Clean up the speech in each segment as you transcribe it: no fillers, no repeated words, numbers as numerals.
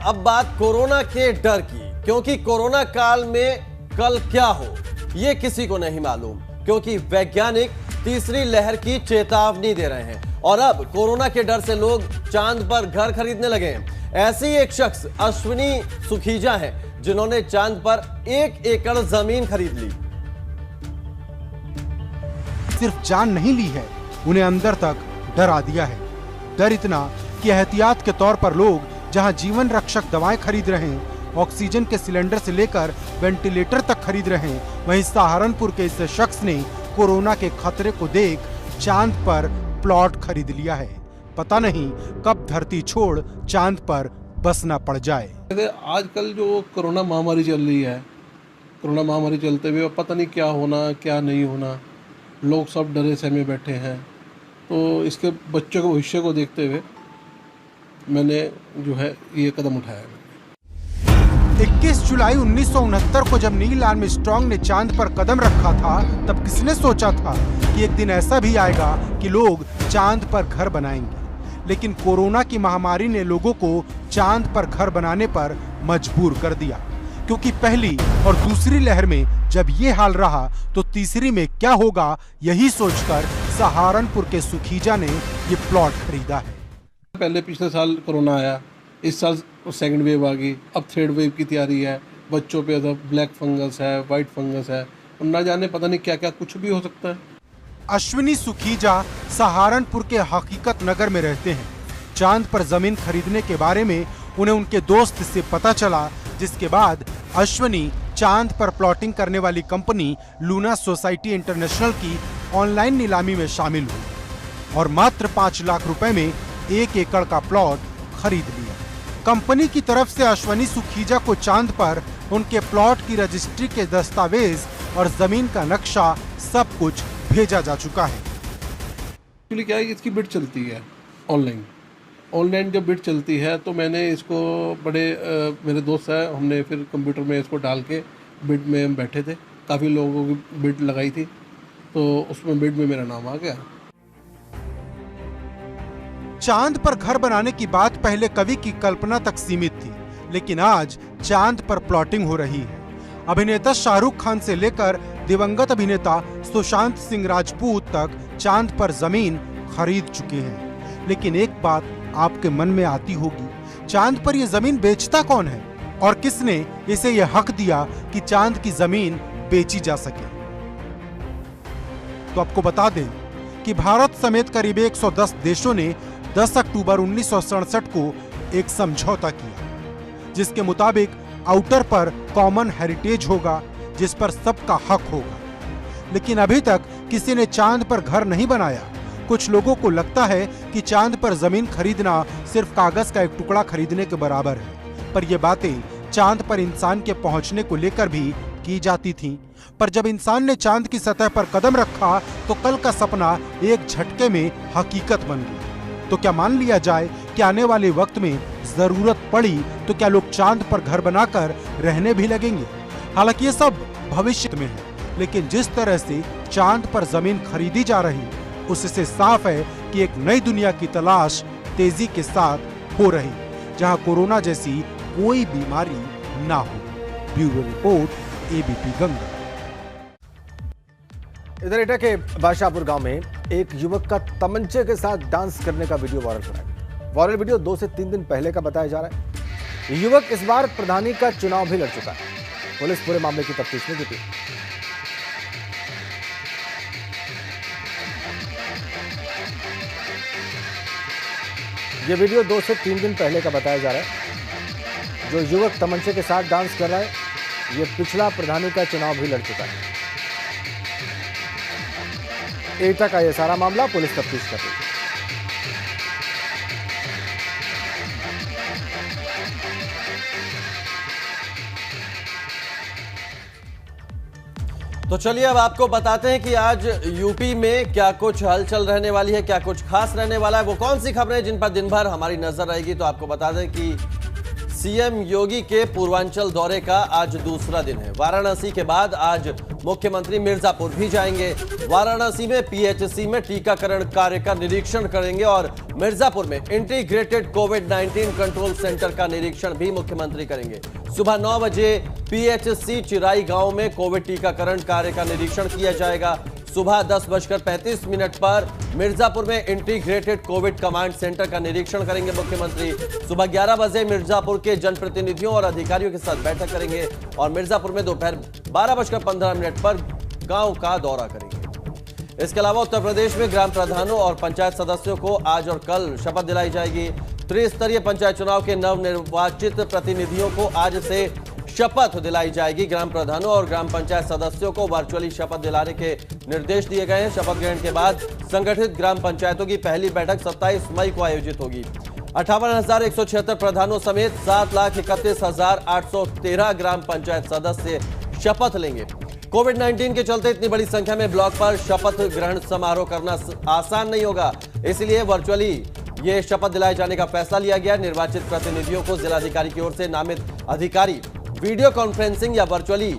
अब बात कोरोना के डर की, क्योंकि कोरोना काल में कल क्या हो यह किसी को नहीं मालूम, क्योंकि वैज्ञानिक तीसरी लहर की चेतावनी दे रहे हैं और अब कोरोना के डर से लोग चांद पर घर खरीदने लगे हैं। ऐसी एक शख्स अश्विनी सुखीजा है जिन्होंने चांद पर 1 एकड़ जमीन खरीद ली। सिर्फ जान नहीं ली है, उन्हें अंदर तक डर आ दिया है। डर इतना कि एहतियात के तौर पर लोग जहां जीवन रक्षक दवाएं खरीद रहे हैं, ऑक्सीजन के सिलेंडर से लेकर वेंटिलेटर तक खरीद रहे हैं, वहीं सहारनपुर के इस शख्स ने कोरोना के खतरे को देख चांद पर प्लॉट खरीद लिया है। पता नहीं कब धरती छोड़ चांद पर बसना पड़ जाए। आजकल जो कोरोना महामारी चल रही है, कोरोना महामारी चलते हुए पता नहीं क्या होना क्या नहीं होना, लोग सब डरे सहमे बैठे हैं। तो इसके बच्चों के भविष्य को देखते हुए मैंने जो है ये कदम उठाया है। 21 जुलाई 1969 को जब नील आर्मस्ट्रांग ने चांद पर कदम रखा था, तब किसने सोचा था कि एक दिन ऐसा भी आएगा कि लोग चांद पर घर बनाएंगे। लेकिन कोरोना की महामारी ने लोगों को चांद पर घर बनाने पर मजबूर कर दिया, क्योंकि पहली और दूसरी लहर में जब ये हाल रहा तो तीसरी में क्या होगा, यही सोचकर सहारनपुर के सुखीजा ने ये प्लॉट खरीदा है। पहले पिछले साल कोरोना आया, इस साल सेकंड वेव आ गई, अब थर्ड वेव की तैयारी है। बच्चों पे तो ब्लैक फंगस है, वाइट फंगस है, और ना जाने पता नहीं क्या क्या कुछ भी हो सकता है। अश्विनी सुखीजा सहारनपुर के हकीकत नगर में रहते हैं। चांद पर जमीन खरीदने के बारे में उन्हें उनके दोस्त से पता चला, जिसके बाद अश्विनी चांद पर प्लॉटिंग करने वाली कंपनी लूना सोसाइटी इंटरनेशनल की ऑनलाइन नीलामी में शामिल हुई और मात्र 5 लाख रुपए में 1 एकड़ का प्लॉट खरीद लिया। कंपनी की तरफ से अश्विनी सुखीजा को चांद पर उनके प्लॉट की रजिस्ट्री के दस्तावेज और जमीन का नक्शा सब कुछ भेजा जा चुका है। एक्चुअली क्या है, इसकी बिड चलती है ऑनलाइन जब बिड चलती है तो मैंने इसको मेरे दोस्त है, हमने फिर कंप्यूटर में इसको डाल के बिड में हम बैठे थे, काफ़ी लोगों की बिड लगाई थी, तो उसमें बिड में मेरा नाम आ गया। चांद पर घर बनाने की बात पहले कवि की कल्पना तक सीमित थी, लेकिन आज चांद पर प्लॉटिंग हो रही है। अभिनेता शाहरुख खान से लेकर दिवंगत अभिनेता सुशांत सिंह राजपूत तक चांद पर जमीन खरीद चुके हैं। लेकिन एक बात आपके मन में आती होगी, चांद पर यह जमीन बेचता कौन है और किसने इसे यह हक दिया कि चांद की जमीन बेची जा सके? तो आपको बता दें कि भारत समेत करीब 110 देशों ने 10 अक्टूबर 1967 को एक समझौता किया, जिसके मुताबिक आउटर पर कॉमन हेरिटेज होगा, जिस पर सबका हक होगा। लेकिन अभी तक किसी ने चांद पर घर नहीं बनाया। कुछ लोगों को लगता है कि चांद पर जमीन खरीदना सिर्फ कागज का एक टुकड़ा खरीदने के बराबर है, पर यह बातें चांद पर इंसान के पहुंचने को लेकर भी की जाती थीं। पर जब इंसान ने चांद की सतह पर कदम रखा तो कल का सपना एक झटके में हकीकत बन गया। तो क्या मान लिया जाए कि आने वाले वक्त में जरूरत पड़ी तो क्या लोग चांद पर घर बनाकर रहने भी लगेंगे? हालांकि ये सब भविष्य में है, लेकिन जिस तरह से चांद पर जमीन खरीदी जा रही उससे साफ है कि एक नई दुनिया की तलाश तेजी के साथ हो रही, जहां कोरोना जैसी कोई बीमारी ना हो। Bureau report, ABP Ganga. इधर एटा के बादशाहपुर गांव में एक युवक का तमंचे के साथ डांस करने का वीडियो वायरल हो रहा है। वायरल वीडियो 2 से 3 दिन पहले का बताया जा रहा है। युवक इस बार प्रधानी का चुनाव भी लड़ चुका है। पुलिस पूरे मामले की तफ्तीश में जुटी है। ये वीडियो 2 से 3 दिन पहले का बताया जा रहा है। जो युवक तमंचे के साथ डांस कर रहा है, ये पिछला प्रधानी का चुनाव भी लड़ चुका है। एटा का यह सारा मामला पुलिस तफ्तीश कर रही है। तो चलिए अब आपको बताते हैं कि आज यूपी में क्या कुछ हलचल रहने वाली है, क्या कुछ खास रहने वाला है, वो कौन सी खबरें जिन पर दिन भर हमारी नजर रहेगी। तो आपको बता दें कि सीएम योगी के पूर्वांचल दौरे का आज दूसरा दिन है। वाराणसी के बाद आज मुख्यमंत्री मिर्जापुर भी जाएंगे। वाराणसी में पीएचसी में टीकाकरण कार्य का निरीक्षण करेंगे और मिर्जापुर में इंटीग्रेटेड कोविड-19 कंट्रोल सेंटर का निरीक्षण भी मुख्यमंत्री करेंगे। सुबह 9 बजे पीएचसी चिराई गांव में कोविड टीकाकरण कार्य का निरीक्षण किया जाएगा। सुबह 10:35 पर मिर्जापुर में इंटीग्रेटेड कोविड कमांड सेंटर का निरीक्षण करेंगे मुख्यमंत्री। सुबह 11 बजे मिर्जापुर के जनप्रतिनिधियों और अधिकारियों के साथ बैठक करेंगे और मिर्जापुर में दोपहर 12:15 पर गांव का दौरा करेंगे। इसके अलावा उत्तर प्रदेश में ग्राम प्रधानों और पंचायत सदस्यों को आज और कल शपथ दिलाई जाएगी। त्रिस्तरीय पंचायत चुनाव के नवनिर्वाचित प्रतिनिधियों को आज से शपथ दिलाई जाएगी। ग्राम प्रधानों और ग्राम पंचायत सदस्यों को वर्चुअली शपथ दिलाने के निर्देश दिए गए हैं। शपथ ग्रहण के बाद संगठित ग्राम पंचायतों की पहली बैठक 27 मई को आयोजित होगी। 58,176 प्रधानों समेत 7,31,813 ग्राम पंचायत सदस्य शपथ लेंगे। कोविड-19 के चलते इतनी बड़ी संख्या में ब्लॉक पर शपथ ग्रहण समारोह करना आसान नहीं होगा, इसलिए वर्चुअली ये शपथ दिलाए जाने का फैसला लिया गया। निर्वाचित प्रतिनिधियों को जिलाधिकारी की ओर से नामित अधिकारी वीडियो कॉन्फ्रेंसिंग या वर्चुअली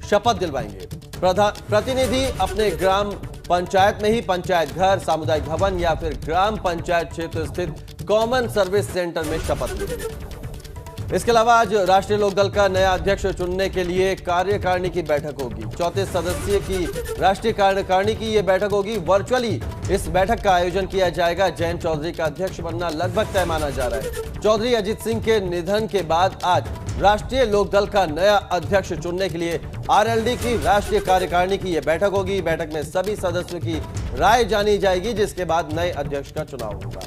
शपथ दिलवाएंगे। प्रतिनिधि अपने ग्राम पंचायत में ही पंचायत घर, सामुदायिक भवन या फिर ग्राम पंचायत क्षेत्र स्थित कॉमन सर्विस सेंटर में शपथ लेंगे। इसके अलावा आज राष्ट्रीय लोकदल का नया अध्यक्ष चुनने के लिए कार्यकारिणी की बैठक होगी। 34 सदस्यीय की राष्ट्रीय कार्यकारिणी की यह बैठक होगी। वर्चुअली इस बैठक का आयोजन किया जाएगा। जयंत चौधरी का अध्यक्ष बनना लगभग तय माना जा रहा है। चौधरी अजित सिंह के निधन के बाद आज राष्ट्रीय लोकदल का नया अध्यक्ष चुनने के लिए आरएलडी की राष्ट्रीय कार्यकारिणी की यह बैठक होगी। बैठक में सभी सदस्यों की राय जानी जाएगी, जिसके बाद नए अध्यक्ष का चुनाव होगा।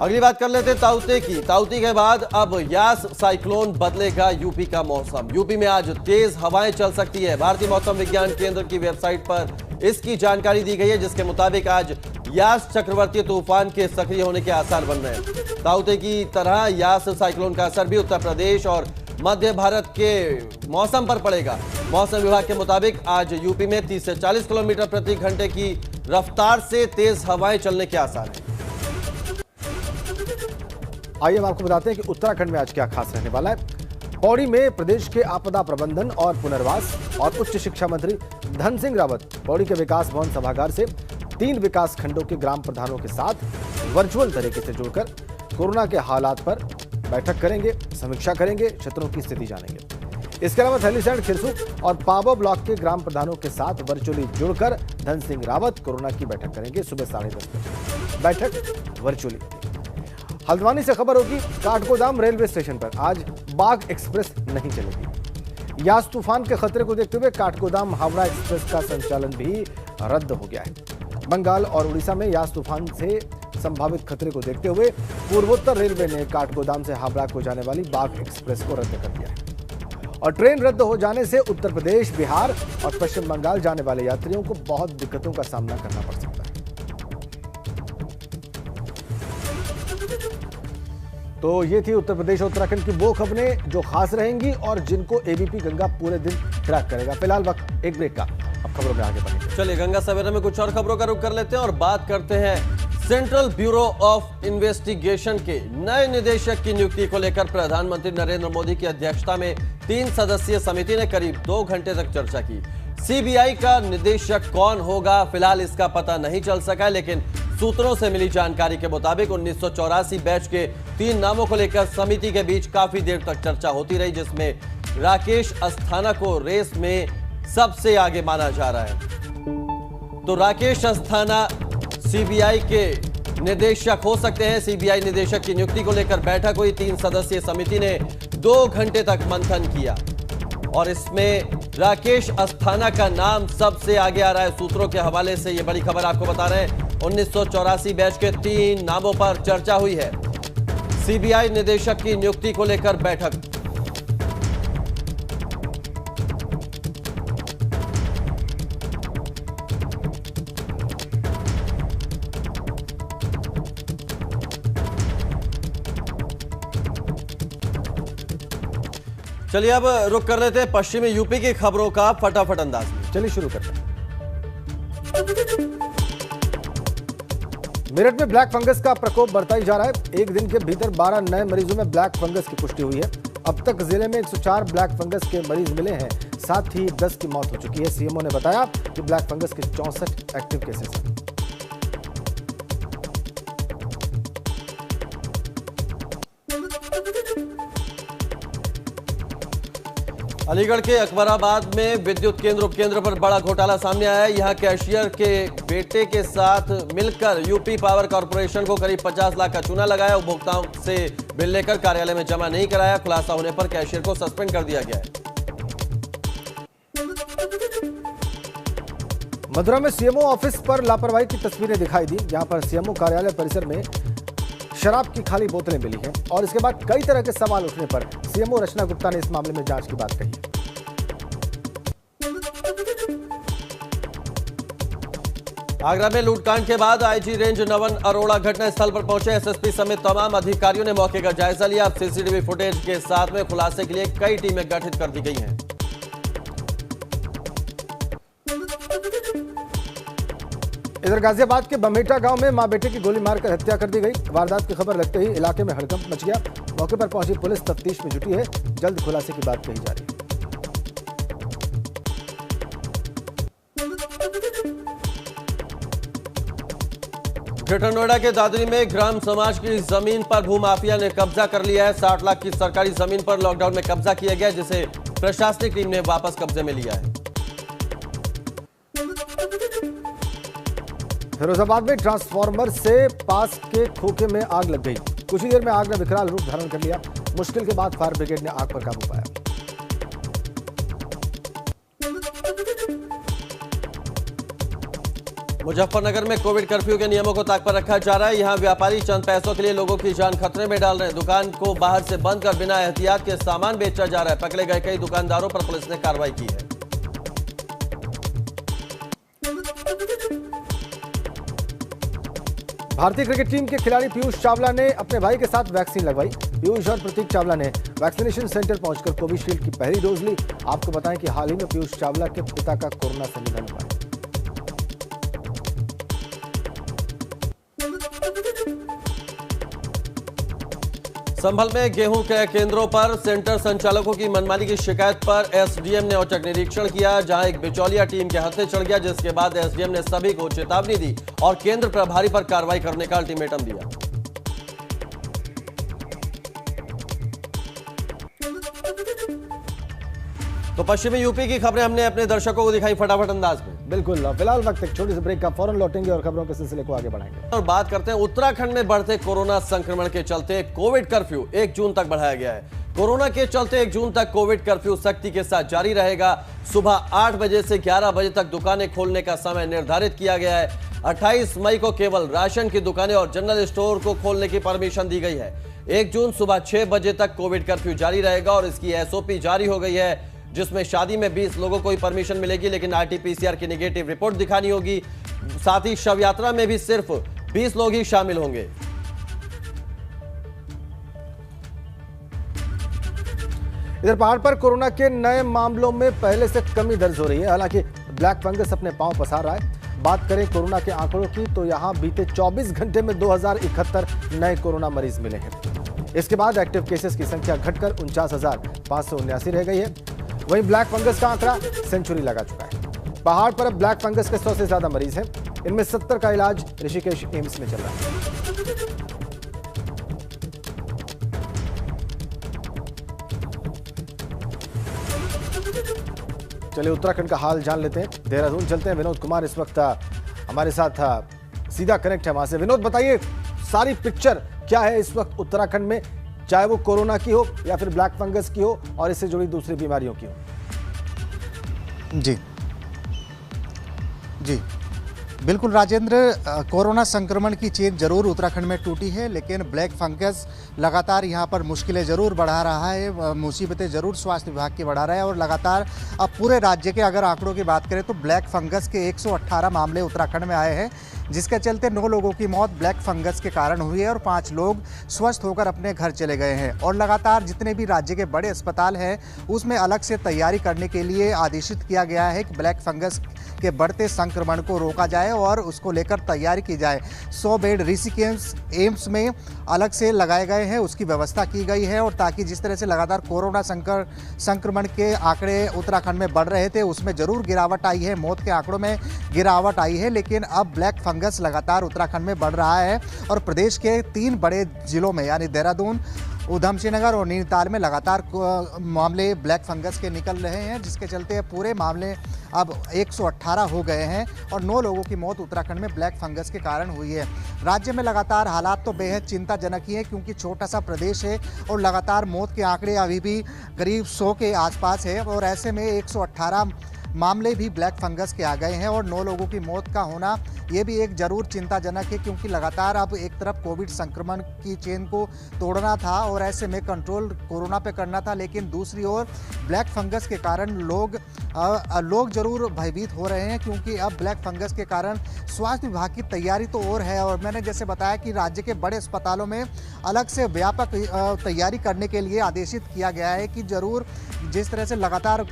अगली बात कर लेते ताउते की। ताउते के बाद अब यास साइक्लोन बदलेगा यूपी का मौसम। यूपी में आज तेज हवाएं चल सकती है। भारतीय मौसम विज्ञान केंद्र की वेबसाइट पर इसकी जानकारी दी गई है, जिसके मुताबिक आज यास चक्रवर्ती तूफान के सक्रिय होने के आसार बन रहे हैं। ताउते की तरह यास साइक्लोन का असर भी उत्तर प्रदेश और मध्य भारत के मौसम पर पड़ेगा। मौसम विभाग के मुताबिक आज यूपी में 30 से 40 किलोमीटर प्रति घंटे की रफ्तार से तेज हवाएं चलने के आसार हैं। आइए हम आपको बताते हैं कि उत्तराखंड में आज क्या खास रहने वाला है। पौड़ी में प्रदेश के आपदा प्रबंधन और पुनर्वास और उच्च शिक्षा मंत्री धन सिंह रावत पौड़ी के विकास भवन सभागार से 3 विकास खंडों के ग्राम प्रधानों के साथ वर्चुअल तरीके से जुड़कर कोरोना के हालात पर बैठक करेंगे, समीक्षा करेंगे, क्षेत्रों की स्थिति जानेंगे। इसके अलावा थैलीसैंण, खिरसू और पाबो ब्लॉक के ग्राम प्रधानों के साथ वर्चुअली जुड़कर धन सिंह रावत कोरोना की बैठक करेंगे। सुबह 10:30 बजे बैठक वर्चुअली। हल्द्वानी से खबर होगी, काठगोदाम रेलवे स्टेशन पर आज बाघ एक्सप्रेस नहीं चलेगी। यास तूफान के खतरे को देखते हुए काठगोदाम हावड़ा एक्सप्रेस का संचालन भी रद्द हो गया है। बंगाल और उड़ीसा में यास तूफान से संभावित खतरे को देखते हुए पूर्वोत्तर रेलवे ने काठगोदाम से हावड़ा को जाने वाली बाघ एक्सप्रेस को रद्द कर दिया है। और ट्रेन रद्द हो जाने से उत्तर प्रदेश, बिहार और पश्चिम बंगाल जाने वाले यात्रियों को बहुत दिक्कतों का सामना करना पड़ सकता है। तो ये थी उत्तर प्रदेश और उत्तराखंड की वो खबरें जो खास रहेंगी और जिनको एबीपी गंगा पूरे दिन ट्रैक करेगा। फिलहाल वक्त एक ब्रेक का, अब खबरों में आगे बढ़ेंगे। चलिए गंगा सवेरा में कुछ और खबरों का रुख कर लेते हैं और बात करते हैं सेंट्रल ब्यूरो ऑफ इन्वेस्टिगेशन के नए निदेशक की नियुक्ति को लेकर प्रधानमंत्री नरेंद्र मोदी की अध्यक्षता में 3 सदस्यीय समिति ने करीब 2 घंटे तक चर्चा की। सीबीआई का निदेशक कौन होगा, फिलहाल इसका पता नहीं चल सका है, लेकिन सूत्रों से मिली जानकारी के मुताबिक 1984 बैच के 3 नामों को लेकर समिति के बीच काफी देर तक चर्चा होती रही, जिसमें राकेश अस्थाना को रेस में सबसे आगे माना जा रहा है। तो राकेश अस्थाना सीबीआई के निदेशक हो सकते हैं। सीबीआई निदेशक की नियुक्ति को लेकर बैठक हुई। 3 सदस्यीय समिति ने 2 घंटे तक मंथन किया और इसमें राकेश अस्थाना का नाम सबसे आगे आ रहा है। सूत्रों के हवाले से यह बड़ी खबर आपको बता रहे हैं। 1984 बैच के 3 नामों पर चर्चा हुई है। सीबीआई निदेशक की नियुक्ति को लेकर बैठक। चलिए अब रुक कर लेते हैं पश्चिमी यूपी की खबरों का फटाफट अंदाज में। चलिए शुरू करते हैं। मेरठ में ब्लैक फंगस का प्रकोप बढ़ता ही जा रहा है। एक दिन के भीतर 12 नए मरीजों में ब्लैक फंगस की पुष्टि हुई है। अब तक जिले में 104 ब्लैक फंगस के मरीज मिले हैं। साथ ही 10 की मौत हो चुकी है। सीएमओ ने बताया कि ब्लैक फंगस के 64 एक्टिव केसेस हैं। अलीगढ़ के अकबराबाद में विद्युत केंद्र उपकेंद्र पर बड़ा घोटाला सामने आया है। यहां कैशियर के बेटे के साथ मिलकर यूपी पावर कॉर्पोरेशन को करीब 50 लाख का चूना लगाया। उपभोक्ताओं से बिल लेकर कार्यालय में जमा नहीं कराया। खुलासा होने पर कैशियर को सस्पेंड कर दिया गया है। मथुरा में सीएमओ ऑफिस पर लापरवाही की तस्वीरें दिखाई दी, जहां पर सीएमओ कार्यालय परिसर में शराब की खाली बोतलें मिली हैं और इसके बाद कई तरह के सवाल उठने पर सीएमओ रचना गुप्ता ने इस मामले में जांच की बात कही। आगरा में लूटकांड के बाद आईजी रेंज नवन अरोड़ा घटनास्थल पर पहुंचे। एसएसपी समेत तमाम अधिकारियों ने मौके का जायजा लिया। अब सीसीटीवी फुटेज के साथ में खुलासे के लिए कई टीमें गठित कर दी गई हैं। इधर गाजियाबाद के बमेटा गांव में मां बेटे की गोली मारकर हत्या कर दी गई। वारदात की खबर लगते ही इलाके में हड़कंप मच गया। मौके पर पहुंची पुलिस तफ्तीश में जुटी है। जल्द खुलासे की बात कही जा रही है। ग्रेटर नोएडा के दादरी में ग्राम समाज की जमीन पर भूमाफिया ने कब्जा कर लिया है। 60 लाख की सरकारी जमीन पर लॉकडाउन में कब्जा किया गया, जिसे प्रशासनिक टीम ने वापस कब्जे में लिया है। फिरोजाबाद में ट्रांसफार्मर से पास के खोखे में आग लग गई। कुछ ही देर में आग ने विकराल रूप धारण कर लिया। मुश्किल के बाद फायर ब्रिगेड ने आग पर काबू पाया। मुजफ्फरनगर में कोविड कर्फ्यू के नियमों को ताक पर रखा जा रहा है। यहां व्यापारी चंद पैसों के लिए लोगों की जान खतरे में डाल रहे हैं। दुकान को बाहर से बंद कर बिना एहतियात के सामान बेचा जा रहा है। पकड़े गए कई दुकानदारों पर पुलिस ने कार्रवाई की है। भारतीय क्रिकेट टीम के खिलाड़ी पीयूष चावला ने अपने भाई के साथ वैक्सीन लगवाई। पीयूष और प्रतीक चावला ने वैक्सीनेशन सेंटर पहुंचकर कोविशील्ड की पहली डोज ली। आपको बताएं कि हाल ही में पीयूष चावला के पिता का कोरोना से निधन हुआ है। संभल में गेहूं के केंद्रों पर सेंटर संचालकों की मनमानी की शिकायत पर एसडीएम ने औचक निरीक्षण किया, जहां एक बिचौलिया टीम के हाथे चढ़ गया, जिसके बाद एसडीएम ने सभी को चेतावनी दी और केंद्र प्रभारी पर कार्रवाई करने का अल्टीमेटम दिया। तो पश्चिमी यूपी की खबरें हमने अपने दर्शकों को दिखाई फटाफट अंदाज में। बिल्कुल, फिलहाल वक्त एक छोटी सी ब्रेक का, फौरन लौटेंगे और खबरों के सिलसिले को आगे बढ़ाएंगे। और बात करते हैं उत्तराखंड में बढ़ते कोरोना संक्रमण के चलते कोविड कर्फ्यू 1 जून तक बढ़ाया गया है। कोरोना के चलते 1 जून तक कोविड कर्फ्यू सख्ती के साथ जारी रहेगा। सुबह 8 बजे से 11 बजे तक दुकानें खोलने का समय निर्धारित किया गया है। 28 मई को केवल राशन की दुकानें और जनरल स्टोर को खोलने की परमिशन दी गई है। 1 जून सुबह 6 बजे तक कोविड कर्फ्यू जारी रहेगा और इसकी एसओपी जारी हो गई है, जिसमें शादी में 20 लोगों को ही परमिशन मिलेगी, लेकिन आरटीपीसीआर की नेगेटिव रिपोर्ट दिखानी होगी। साथ ही शव यात्रा में भी सिर्फ 20 लोग ही शामिल होंगे। इधर पहाड़ पर कोरोना के नए मामलों में पहले से कमी दर्ज हो रही है। हालांकि ब्लैक फंगस अपने पांव पसार रहा है। बात करें कोरोना के आंकड़ों की तो यहां बीते 24 घंटे में 2071 नए कोरोना मरीज मिले हैं। इसके बाद एक्टिव केसेस की संख्या घटकर 49,579 रह गई है। वहीं ब्लैक फंगस का आंकड़ा सेंचुरी लगा चुका है। पहाड़ पर अब ब्लैक फंगस के 100 से ज्यादा मरीज हैं। इनमें 70 का इलाज ऋषिकेश एम्स में चल रहा है। चलिए उत्तराखंड का हाल जान लेते हैं। देहरादून चलते हैं। विनोद कुमार इस वक्त हमारे साथ सीधा कनेक्ट है वहां से। विनोद, बताइए सारी पिक्चर क्या है इस वक्त उत्तराखंड में, चाहे वो कोरोना की हो या फिर ब्लैक फंगस की हो और इससे जुड़ी दूसरी बीमारियों की हो। जी बिल्कुल राजेंद्र, कोरोना संक्रमण की चेन जरूर उत्तराखंड में टूटी है, लेकिन ब्लैक फंगस लगातार यहाँ पर मुश्किलें ज़रूर बढ़ा रहा है, मुसीबतें ज़रूर स्वास्थ्य विभाग की बढ़ा रहा है। और लगातार अब पूरे राज्य के अगर आंकड़ों की बात करें तो ब्लैक फंगस के 118 मामले उत्तराखंड में आए हैं। जिसके चलते 9 लोगों की मौत ब्लैक फंगस के कारण हुई है और 5 लोग स्वस्थ होकर अपने घर चले गए हैं। और लगातार जितने भी राज्य के बड़े अस्पताल हैं उसमें अलग से तैयारी करने के लिए आदेशित किया गया है कि ब्लैक फंगस के बढ़ते संक्रमण को रोका जाए और उसको लेकर तैयारी की जाए। 100 बेड ऋषिकेश एम्स में अलग से लगाए गए हैं, उसकी व्यवस्था की गई है। और ताकि जिस तरह से लगातार कोरोना संक्रमण के आंकड़े उत्तराखंड में बढ़ रहे थे उसमें जरूर गिरावट आई है, मौत के आंकड़ों में गिरावट आई है, लेकिन अब ब्लैक फंगस लगातार उत्तराखंड में बढ़ रहा है और प्रदेश के 3 बड़े जिलों में यानी देहरादून, ऊधमसिंह नगर और नैनीताल में लगातार मामले ब्लैक फंगस के निकल रहे हैं, जिसके चलते पूरे मामले अब 118 हो गए हैं और 9 लोगों की मौत उत्तराखंड में ब्लैक फंगस के कारण हुई है। राज्य में लगातार हालात तो बेहद चिंताजनक ही है क्योंकि छोटा सा प्रदेश है और लगातार मौत के आंकड़े अभी भी करीब 100 के आसपास है और ऐसे में 118 मामले भी ब्लैक फंगस के आ गए हैं और 9 लोगों की मौत का होना ये भी एक जरूर चिंताजनक है क्योंकि लगातार अब एक तरफ कोविड संक्रमण की चेन को तोड़ना था और ऐसे में कंट्रोल कोरोना पे करना था, लेकिन दूसरी ओर ब्लैक फंगस के कारण लोग जरूर भयभीत हो रहे हैं क्योंकि अब ब्लैक फंगस के कारण स्वास्थ्य विभाग की तैयारी तो और है। और मैंने जैसे बताया कि राज्य के बड़े अस्पतालों में अलग से व्यापक तैयारी करने के लिए आदेशित किया गया है कि जरूर जिस तरह से लगातार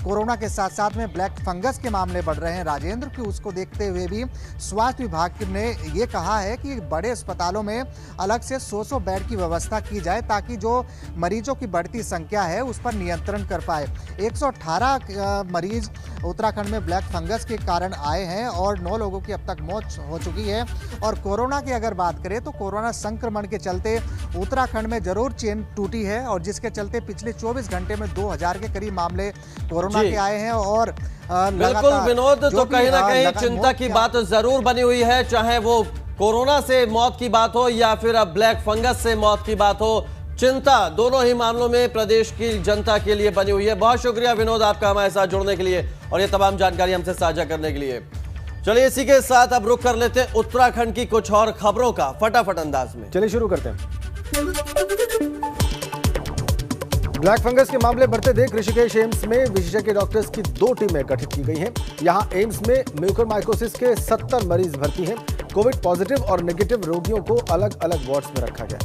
कोरोना के साथ साथ में ब्लैक फंगस के मामले बढ़ रहे हैं राजेंद्र, कि उसको देखते हुए भी स्वास्थ्य विभाग ने ये कहा है कि बड़े अस्पतालों में अलग से 100 बेड की व्यवस्था की जाए ताकि जो मरीजों की बढ़ती संख्या है उस पर नियंत्रण कर पाए। 118 मरीज उत्तराखंड में ब्लैक फंगस के कारण आए हैं और 9 लोगों की अब तक मौत हो चुकी है। और कोरोना की अगर बात करें तो कोरोना संक्रमण के चलते उत्तराखंड में जरूर चेन टूटी है और जिसके चलते पिछले 24 घंटे में 2000 के करीब मामले कोरोना के आए हैं। और बिल्कुल विनोद, तो कहीं ना कहीं चिंता की बात जरूर बनी हुई है, चाहे वो कोरोना से मौत की बात हो या फिर अब ब्लैक फंगस से मौत की बात हो। चिंता दोनों ही मामलों में प्रदेश की जनता के लिए बनी हुई है। बहुत शुक्रिया विनोद आपका हमारे साथ जुड़ने के लिए और ये तमाम जानकारी हमसे साझा करने के लिए। चलिए इसी के साथ अब रुक कर लेते हैं उत्तराखंड की कुछ और खबरों का फटाफट अंदाज में। चलिए शुरू करते हैं। ब्लैक फंगस के मामले बढ़ते देख ऋषिकेश एम्स में विशेषज्ञ डॉक्टर्स की 2 टीमें गठित की गई हैं। यहां एम्स में म्यूकोरमाइकोसिस के 70 मरीज भर्ती हैं। कोविड पॉजिटिव और नेगेटिव रोगियों को अलग अलग वार्ड्स में रखा गया।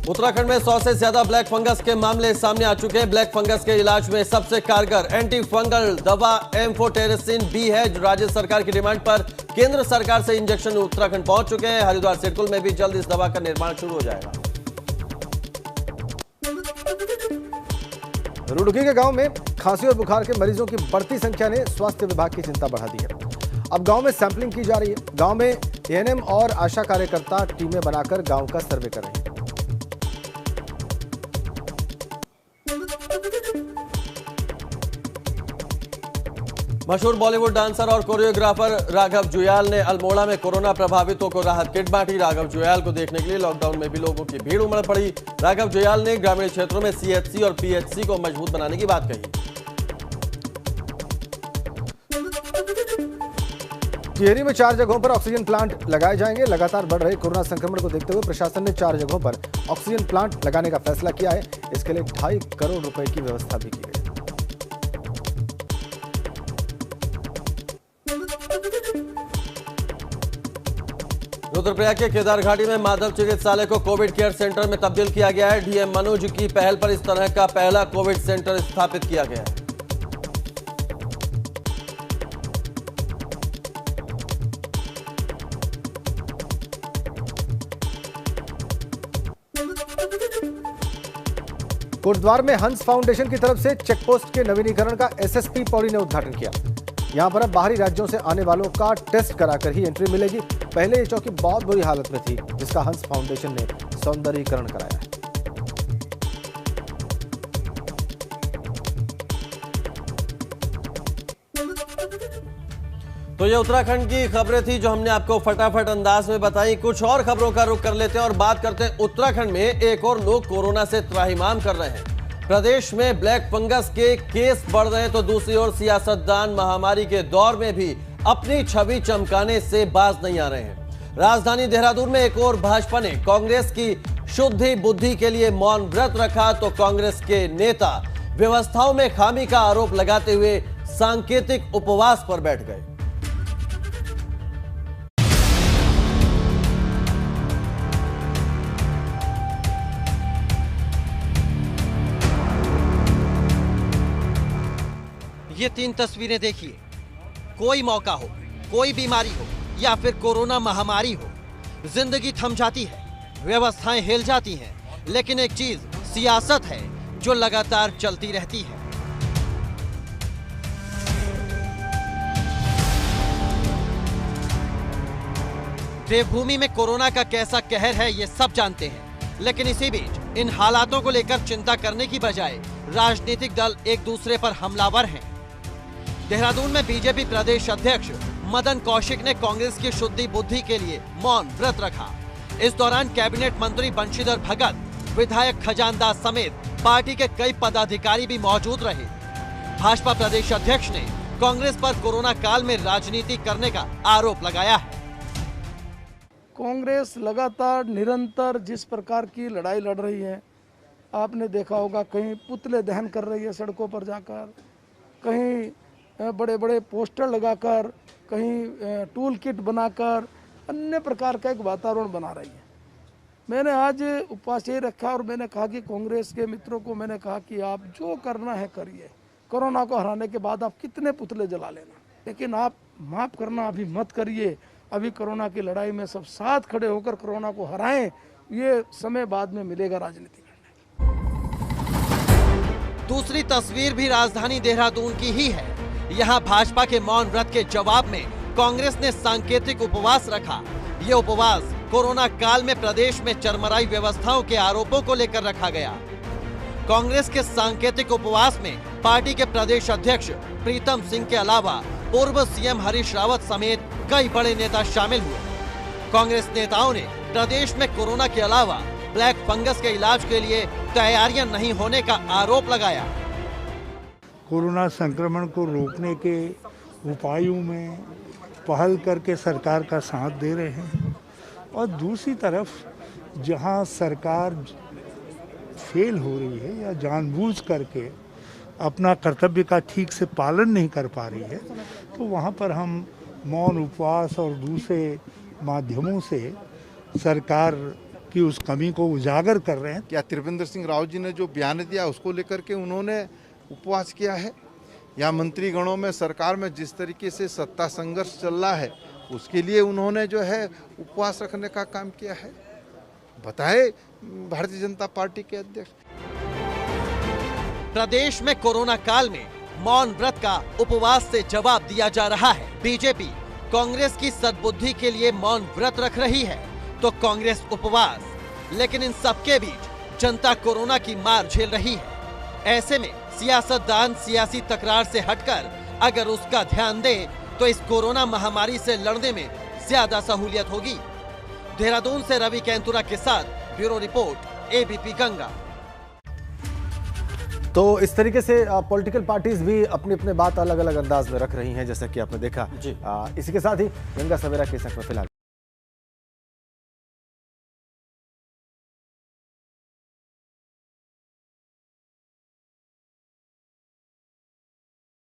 उत्तराखंड में 100 से ज्यादा ब्लैक फंगस के मामले सामने आ चुके हैं। ब्लैक फंगस के इलाज में सबसे कारगर एंटी फंगल दवा एम्फोटेरिसिन बी है, जो राज्य सरकार की डिमांड पर केंद्र सरकार से इंजेक्शन उत्तराखंड पहुंच चुके हैं। हरिद्वार सिडकुल में भी जल्द इस दवा का निर्माण शुरू हो जाएगा। रुड़की के गांव में खांसी और बुखार के मरीजों की बढ़ती संख्या ने स्वास्थ्य विभाग की चिंता बढ़ा दी है। अब गांव में सैंपलिंग की जा रही है। गांव में एएनएम और आशा कार्यकर्ता टीमें बनाकर गांव का सर्वे कर रहे हैं। मशहूर बॉलीवुड डांसर और कोरियोग्राफर राघव जुयाल ने अल्मोड़ा में कोरोना प्रभावितों को राहत किट बांटी। राघव जुयाल को देखने के लिए लॉकडाउन में भी लोगों की भीड़ उमड़ पड़ी। राघव जुयाल ने ग्रामीण क्षेत्रों में सीएचसी और पीएचसी को मजबूत बनाने की बात कही। टिहरी में 4 जगहों पर ऑक्सीजन प्लांट लगाए जाएंगे। लगातार बढ़ रहे कोरोना संक्रमण को देखते हुए प्रशासन ने 4 जगहों पर ऑक्सीजन प्लांट लगाने का फैसला किया है। इसके लिए 2.5 करोड़ रुपए की व्यवस्था भी की गई। रुद्रप्रयाग के केदार घाटी में माधव चिकित्सालय को कोविड केयर सेंटर में तब्दील किया गया है। डीएम मनोज की पहल पर इस तरह का पहला कोविड सेंटर स्थापित किया गया है। कोटद्वार में हंस फाउंडेशन की तरफ से चेकपोस्ट के नवीनीकरण का एसएसपी पौड़ी ने उद्घाटन किया। यहां पर अब बाहरी राज्यों से आने वालों का टेस्ट कराकर ही एंट्री मिलेगी। पहले ये चौकी बहुत बुरी हालत में थी, जिसका हंस फाउंडेशन ने सौंदर्यीकरण कराया है। तो ये उत्तराखंड की खबरें थी जो हमने आपको फटाफट अंदाज में बताई। कुछ और खबरों का रुख कर लेते हैं और बात करते हैं उत्तराखंड में एक और लोग कोरोना से त्राहिमाम कर रहे हैं। प्रदेश में ब्लैक फंगस के केस बढ़ रहे हैं तो दूसरी ओर सियासतदान महामारी के दौर में भी अपनी छवि चमकाने से बाज नहीं आ रहे हैं। राजधानी देहरादून में एक और भाजपा ने कांग्रेस की शुद्धि बुद्धि के लिए मौन व्रत रखा तो कांग्रेस के नेता व्यवस्थाओं में खामी का आरोप लगाते हुए सांकेतिक उपवास पर बैठ गए। ये 3 तस्वीरें देखिए। कोई मौका हो, कोई बीमारी हो या फिर कोरोना महामारी हो, जिंदगी थम जाती है, व्यवस्थाएं हिल जाती हैं, लेकिन एक चीज सियासत है जो लगातार चलती रहती है। देवभूमि में कोरोना का कैसा कहर है ये सब जानते हैं, लेकिन इसी बीच इन हालातों को लेकर चिंता करने की बजाय राजनीतिक दल एक दूसरे पर हमलावर हैं। देहरादून में बीजेपी प्रदेश अध्यक्ष मदन कौशिक ने कांग्रेस की शुद्धि बुद्धि के लिए मौन व्रत रखा। इस दौरान कैबिनेट मंत्री बंशीधर भगत, विधायक खजानदास समेत पार्टी के कई पदाधिकारी भी मौजूद रहे। भाजपा प्रदेश अध्यक्ष ने कांग्रेस पर कोरोना काल में राजनीति करने का आरोप लगाया है। कांग्रेस लगातार निरंतर जिस प्रकार की लड़ाई लड़ रही है, आपने देखा होगा, कहीं पुतले दहन कर रही है सड़कों पर जाकर, कहीं बड़े बड़े पोस्टर लगाकर, कहीं टूल किट बनाकर अन्य प्रकार का एक वातावरण बना रही है। मैंने आज उपवास ये रखा और मैंने कहा कि कांग्रेस के मित्रों को मैंने कहा कि आप जो करना है करिए, कोरोना को हराने के बाद आप कितने पुतले जला लेना, लेकिन आप माफ़ करना अभी मत करिए। अभी कोरोना की लड़ाई में सब साथ खड़े होकर कोरोना को हराएं, ये समय बाद में मिलेगा राजनीति करने। दूसरी तस्वीर भी राजधानी देहरादून की ही है। यहाँ भाजपा के मौन व्रत के जवाब में कांग्रेस ने सांकेतिक उपवास रखा। ये उपवास कोरोना काल में प्रदेश में चरमराई व्यवस्थाओं के आरोपों को लेकर रखा गया। कांग्रेस के सांकेतिक उपवास में पार्टी के प्रदेश अध्यक्ष प्रीतम सिंह के अलावा पूर्व सीएम हरीश रावत समेत कई बड़े नेता शामिल हुए। कांग्रेस नेताओं ने प्रदेश में कोरोना के अलावा ब्लैक फंगस के इलाज के लिए तैयारियां नहीं होने का आरोप लगाया। कोरोना संक्रमण को रोकने के उपायों में पहल करके सरकार का साथ दे रहे हैं, और दूसरी तरफ जहां सरकार फेल हो रही है या जानबूझ करके अपना कर्तव्य का ठीक से पालन नहीं कर पा रही है, तो वहां पर हम मौन उपवास और दूसरे माध्यमों से सरकार की उस कमी को उजागर कर रहे हैं। क्या त्रिवेंद्र सिंह रावत जी ने जो बयान दिया उसको लेकर के उन्होंने उपवास किया है, या मंत्रीगणों में सरकार में जिस तरीके से सत्ता संघर्ष चल रहा है उसके लिए उन्होंने जो है उपवास रखने का काम किया है? बताए भारतीय जनता पार्टी के अध्यक्ष। प्रदेश में कोरोना काल में मौन व्रत का उपवास से जवाब दिया जा रहा है। बीजेपी कांग्रेस की सद्बुद्धि के लिए मौन व्रत रख रही है तो कांग्रेस उपवास, लेकिन इन सबके बीच जनता कोरोना की मार झेल रही है। ऐसे में सियासतदान सियासी तकरार से हटकर अगर उसका ध्यान दें तो इस कोरोना महामारी से लड़ने में ज्यादा सहूलियत होगी। देहरादून से रवि कैंतुरा के साथ ब्यूरो रिपोर्ट, एबीपी गंगा। तो इस तरीके से पॉलिटिकल पार्टीज भी अपनी अपने बात अलग अलग अंदाज में रख रही हैं, जैसा कि आपने देखा। इसी के साथ ही गंगा सवेरा के संग में फिलहाल